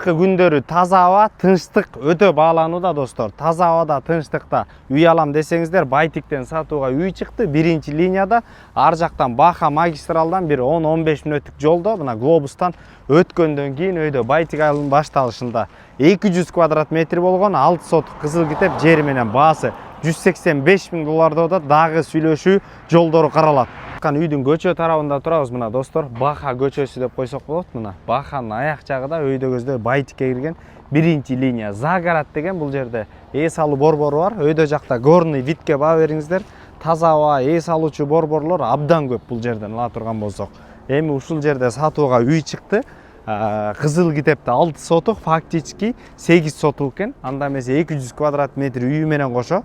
Күндөрү таза аба, тынчтык өтө бааланууда достор. Таза абада, тынчтыкта үй алам десеңиздер, Байтиктен сатууга үй чыкты. Биринчи линияда, ар жактан Баха магистралдан бир 10-15 мүнөттүк жолдо, мына глобустан өткөндөн кийин өйдө Байтик айылынын башталышында 200 квадрат метр болгон 6 сотук кызыл китеп жери менен баасы 185 000 долларда дагы сүйлөшүү жолдору каралат. Үйдүн көчө тарабында турабыз, мына достор. Баха көчөсү деп койсок болот. Мына Баханын аяк жагында өйдөгөздөр Байтикке кирген биринчи линия Загород деген бул жерде эс алуу борбору бар. Өйдө жакта горный видке баа бериңиздер. Таза аба, эс алуучу борборлор абдан көп бул жерден ала турган болсок. Эми ушул жерде сатууга үй чыкты. Кызыл китепте 6 сотук, фактически 8 сотук экен. Анда эмесе 200 квадрат метр үй менен кошо.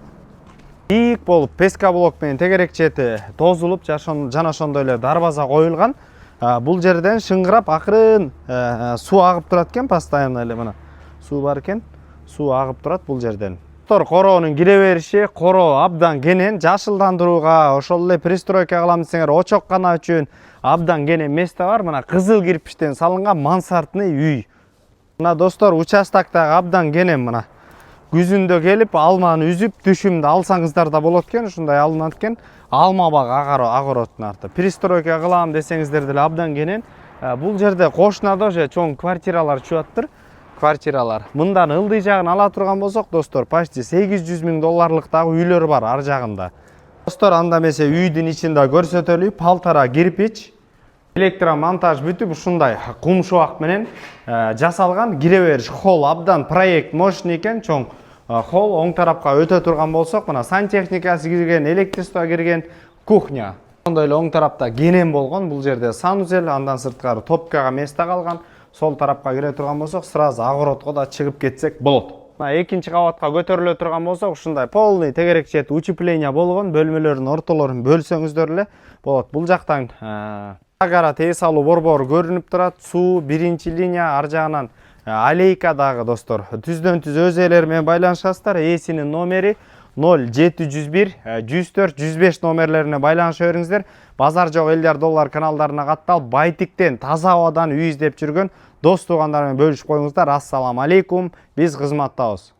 Бийик болуп, песка блок менен тегерек чети тозулуп, жана ошондой эле дарбаза коюлган. Бул жерден шыңгырап акырын суу агып турат экен, постоянно эле мына. Суу бар экен, суу агып турат бул жерден. Короонун кире бериши, короо абдан кенен, жашылдандырууга, ошол эле пристройка кылам десеңер, очоккана үчүн абдан кенен место бар. Мына кызыл кирпичтен салынган мансартный үй. Мына достор, участоктогу абдан кенен мына. Күзүндө келип, алманы үзүп, түшүмдү алсаңыздар да болот экен, ушундай алынат экен. Алма бак агороттун арты. Пристройка кылам десеңиздер деле абдан кенен. Бул жерде кошунада же чоң квартиралар чыгаттыр. Квартиралар. Мындан ылдый жагын ала турган болсок, достор, почти 800 000 долларлык дагы үйлөр бар ар жагында. Достор, анда эмесе үйдүн ичинде көрсөтөлү, палтара кирпич, электромонтаж бүтүп, ушундай кум шубак менен жасалган. Кире бериш холл абдан проект мощный экен, чоң холл. Оң тарапка өтө турган болсок, мына сантехникасы кирген, электричество кирген, кухня. Ошондой эле оң тарапта кенен болгон, бул жерде санузел, андан сырткары топкага место калган. Сол тарапка кире турган болсок, сразу огородго да чыгып кетсек болот. Мына экинчи кабатка көтөрүлө турган болсок, ушундай полный тегерек чет утепление болгон, бөлмөлөрдүн ортолорун бөлсөңүздөр эле болот. Бул жактан Загород эс алуу борбору көрүнүп турат. Суу биринчи линия, ар жагынан алейка дагы достор. Түздөн түз өз ээлери менен байланышасыздар. Эсинин номери 0701 104 105 номерлерине байланыша бериңиздер. Базар жок элдер доллар каналдарына катталып, Байтиктен таза абадан үй издеп жүргөн дос туугандар менен бөлүшүп коюңуздар. Ассаламу алейкум. Биз кызматтабыз.